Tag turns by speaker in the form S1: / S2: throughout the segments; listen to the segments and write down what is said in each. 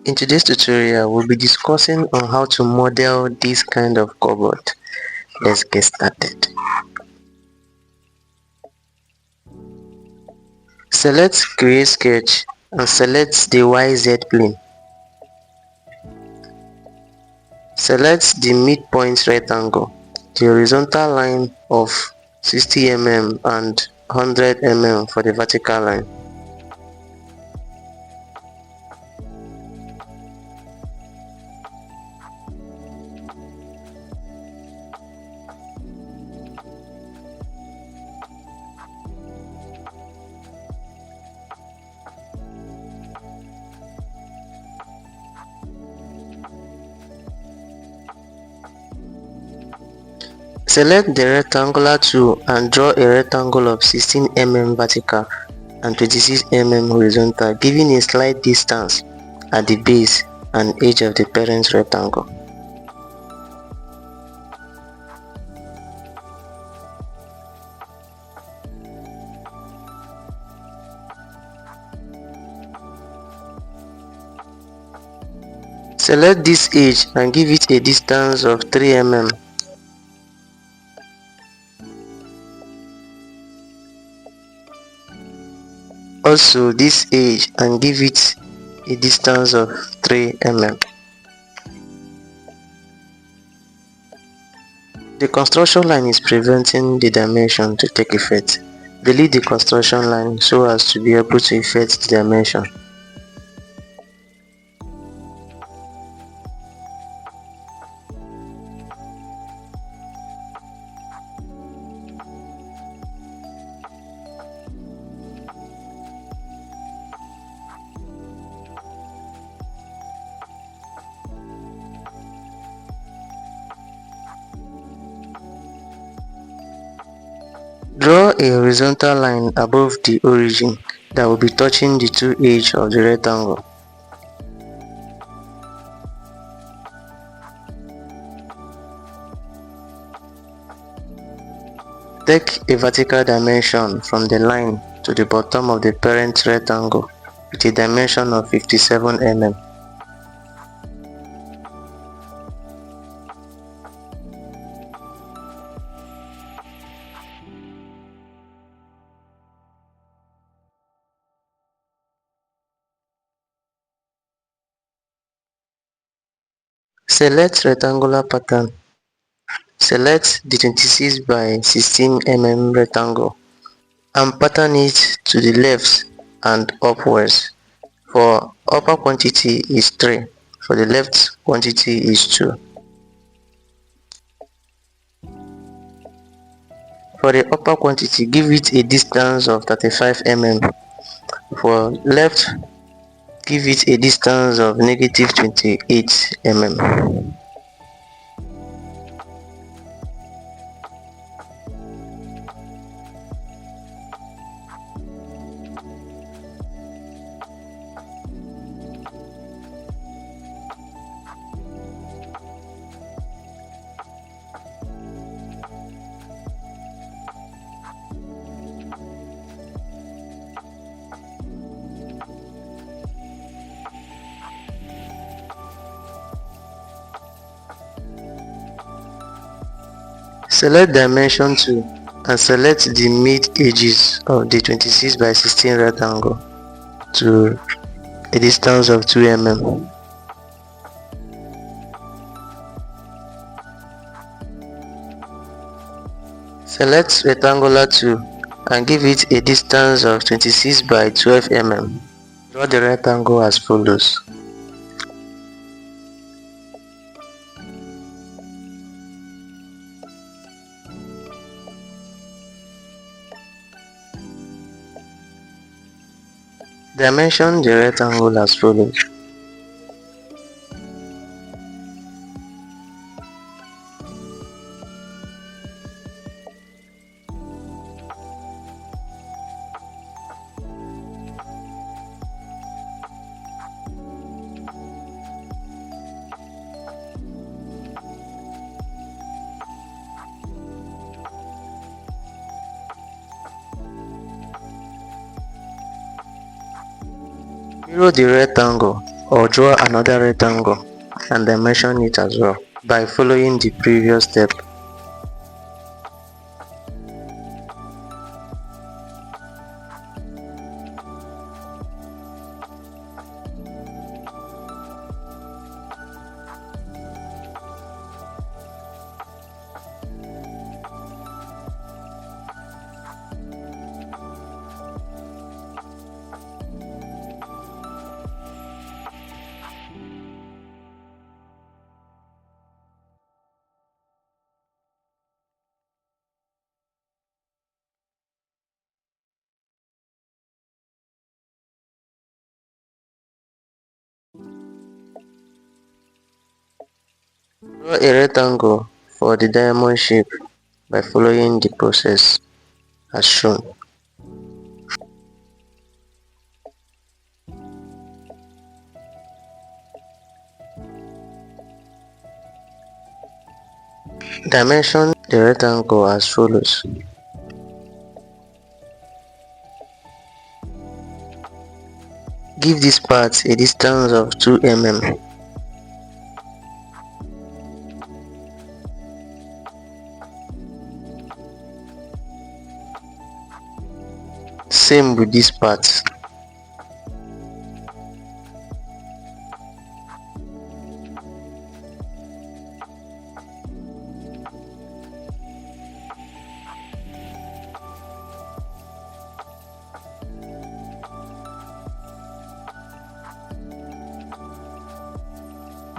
S1: In today's tutorial, we'll be discussing on how to model this kind of cupboard. Let's get started. Select Create Sketch and select the YZ plane. Select the midpoint rectangle, the horizontal line of 60 mm and 100 mm for the vertical line. Select the rectangular tool and draw a rectangle of 16 mm vertical and 26 mm horizontal, giving a slight distance at the base and edge of the parent rectangle. Select this edge and give it a distance of 3 mm. Also this edge and give it a distance of 3 mm. The construction line is preventing the dimension to take effect. Delete the construction line so as to be able to effect the dimension. Draw a horizontal line above the origin that will be touching the two edges of the rectangle. Take a vertical dimension from the line to the bottom of the parent rectangle with a dimension of 57 mm. Select rectangular pattern. Select the 26 by 16 mm rectangle and pattern it to the left and upwards. For upper quantity is 3, for the left quantity is 2. For the upper quantity, give it a distance of 35 mm. For left, give it a distance of negative 28 mm. Select dimension tool and select the mid edges of the 26 by 16 rectangle to a distance of 2 mm. Select rectangular tool and give it a distance of 26 by 12 mm. Draw the rectangle as follows. Dimension the rectangle as follows. Mirror the rectangle or draw another rectangle and dimension it as well by following the previous step. Draw a rectangle for the diamond shape by following the process as shown. Dimension the rectangle as follows. Give this part a distance of 2 mm. Same with this part.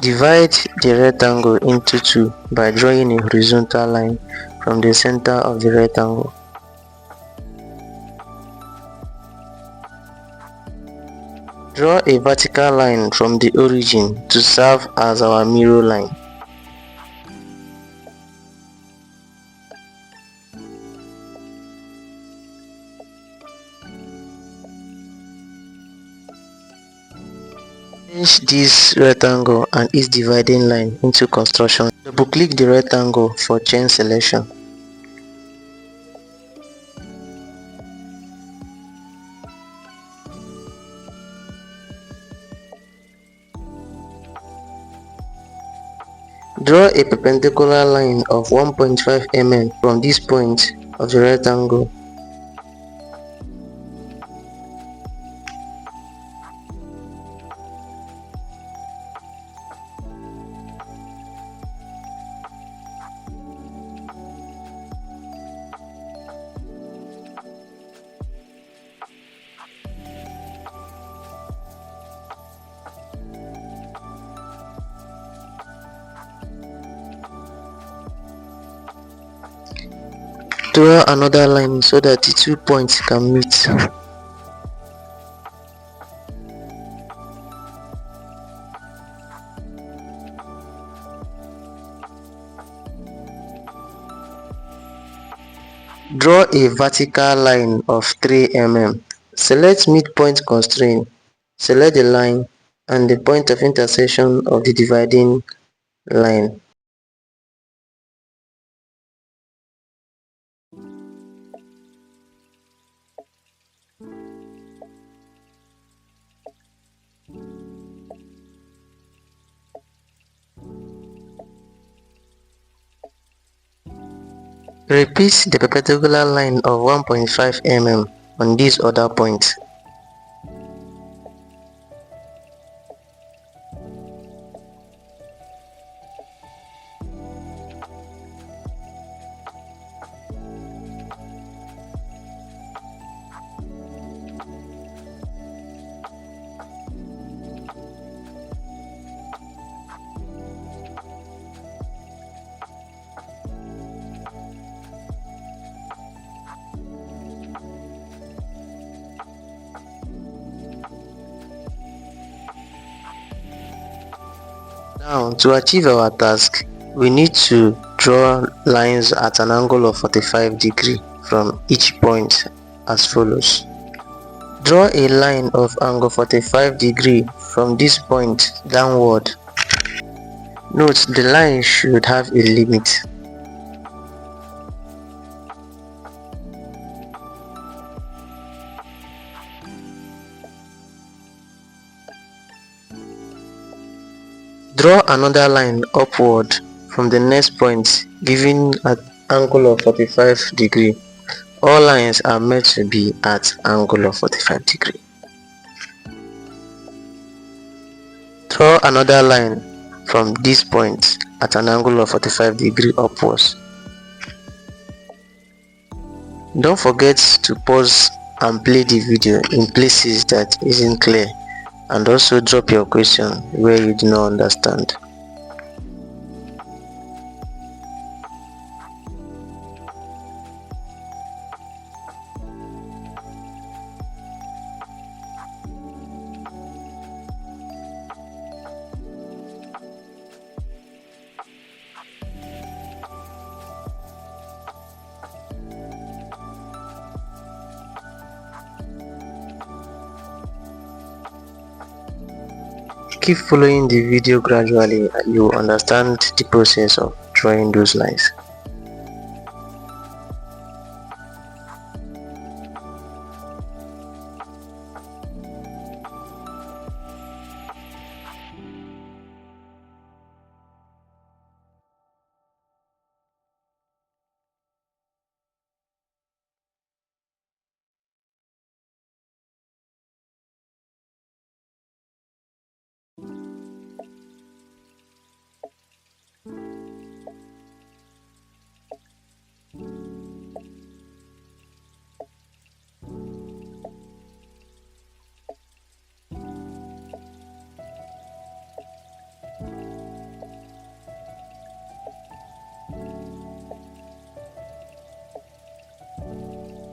S1: Divide the rectangle into two by drawing a horizontal line from the center of the rectangle. Draw a vertical line from the origin to serve as our mirror line. Change this rectangle and its dividing line into construction. Double-click the rectangle for chain selection. Draw a perpendicular line of 1.5 mm from this point of the rectangle. Draw another line so that the 2 points can meet. Draw a vertical line of 3 mm. Select midpoint constraint. Select the line and the point of intersection of the dividing line. Repeat the perpendicular line of 1.5 mm on this other point. Now, to achieve our task, we need to draw lines at an angle of 45 degrees from each point as follows. Draw a line of angle 45 degrees from this point downward. Note the line should have a limit. Draw another line upward from the next point giving an angle of 45 degrees. All lines are meant to be at angle of 45 degrees. Draw another line from this point at an angle of 45 degrees upwards. Don't forget to pause and play the video in places that isn't clear, and also drop your question where you do not understand. Keep following the video gradually and you will understand the process of drawing those lines.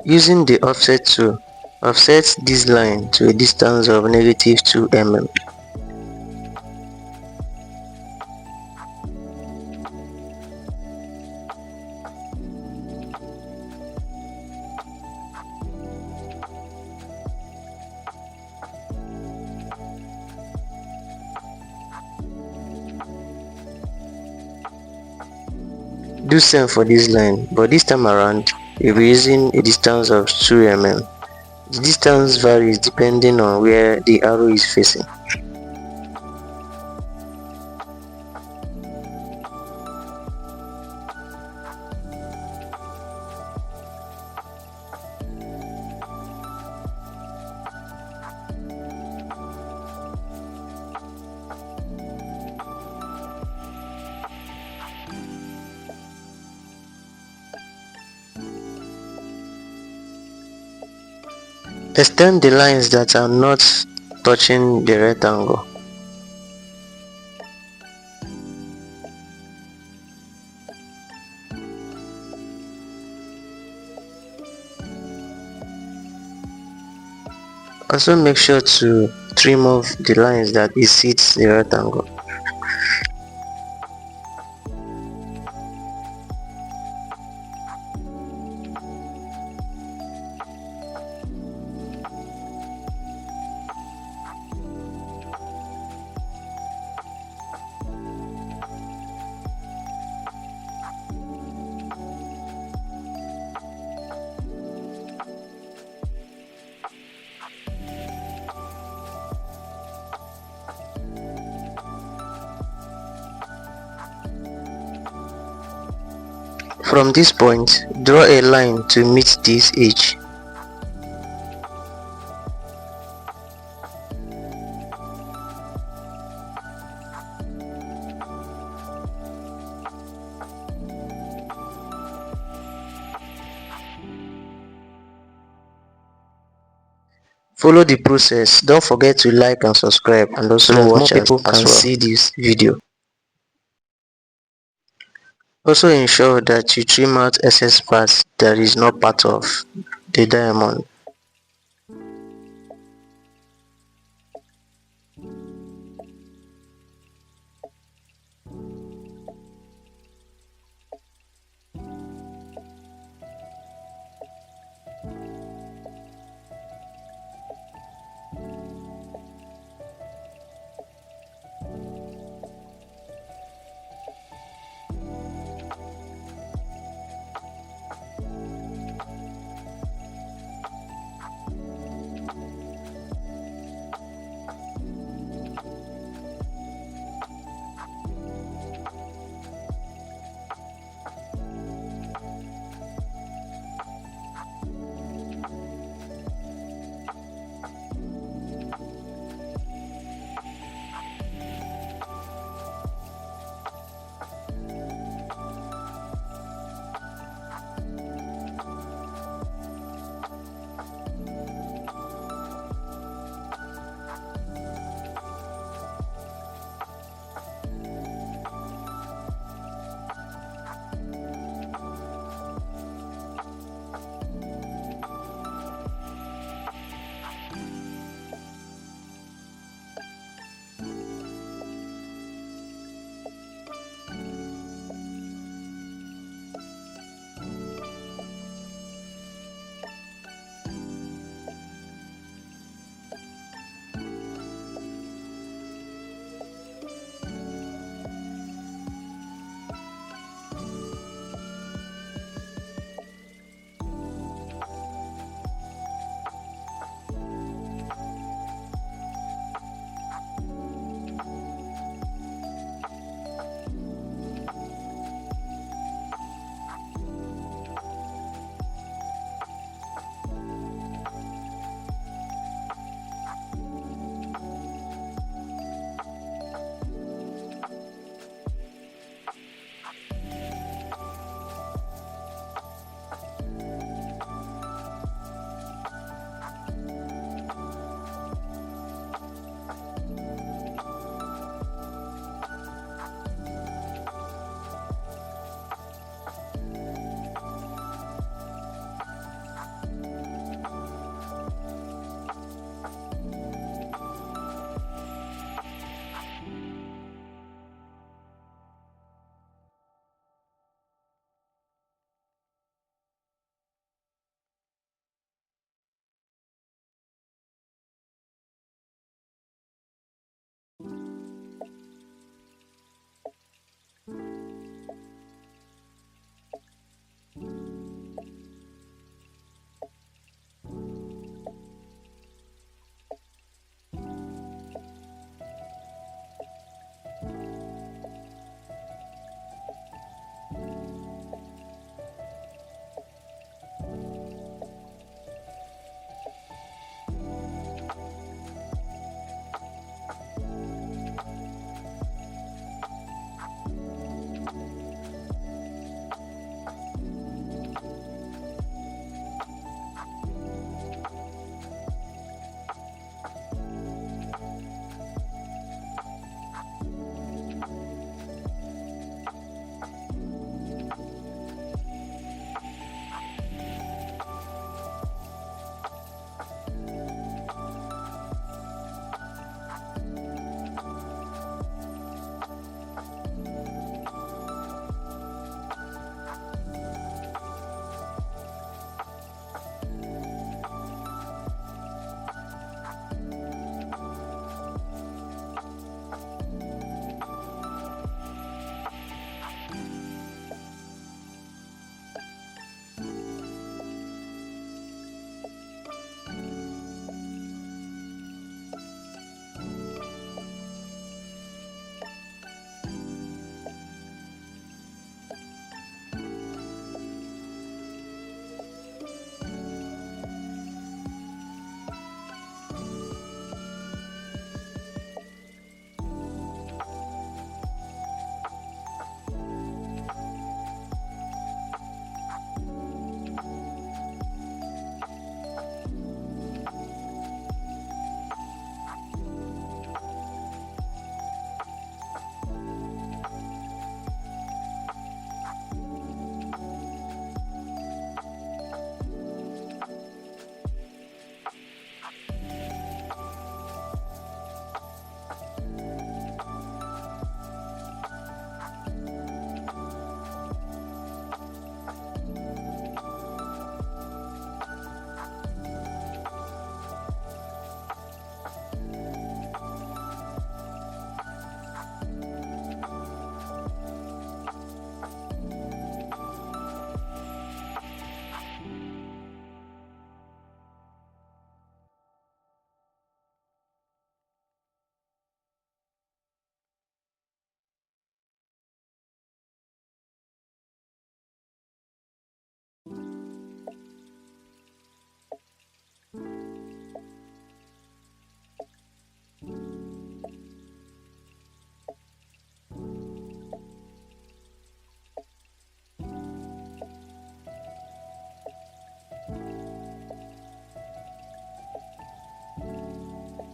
S1: Using the offset tool, offset this line to a distance of -2 mm. Do same for this line, but this time around we'll be using a distance of 2 mm. The distance varies depending on where the arrow is facing. Extend the lines that are not touching the rectangle. Also make sure to trim off the lines that exceeds the rectangle. From this point, draw a line to meet this edge. Follow the process. Don't forget to like and subscribe, and also so that more people can see this video. Also ensure that you trim out excess parts that is not part of the diamond.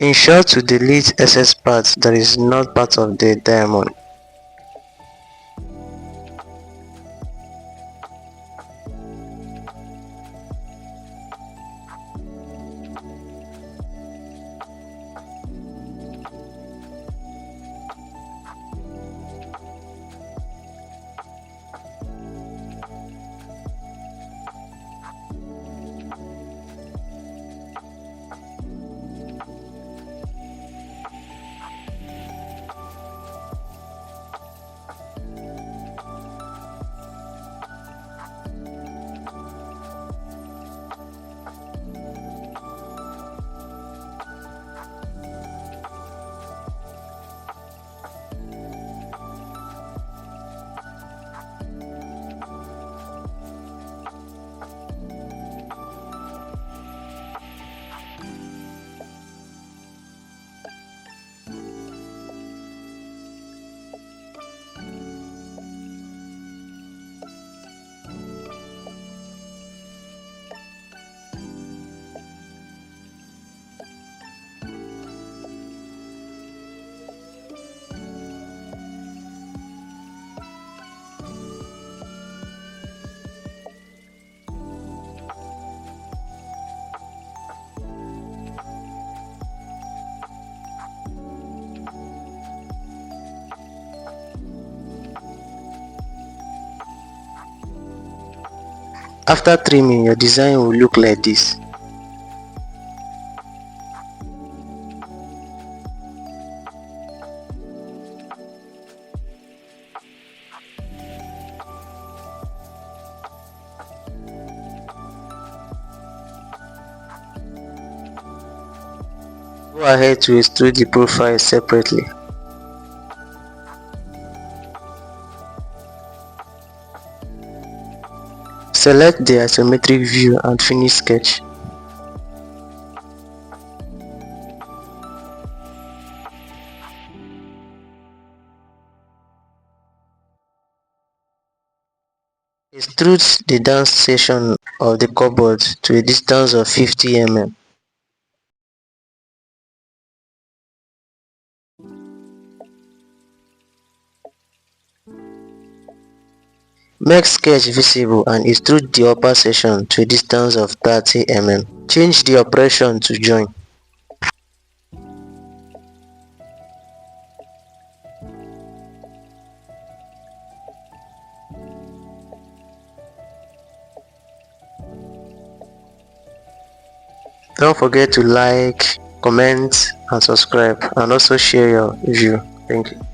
S1: Ensure to delete excess parts that is not part of the diamond. After trimming, your design will look like this. Go ahead to extrude the profile separately. Select the isometric view and finish sketch. Extrude the down section of the cupboard to a distance of 50 mm. Make sketch visible and extrude the upper section to a distance of 30 mm. Change the operation to join. Don't forget to like, comment and subscribe, and also share your view. Thank you.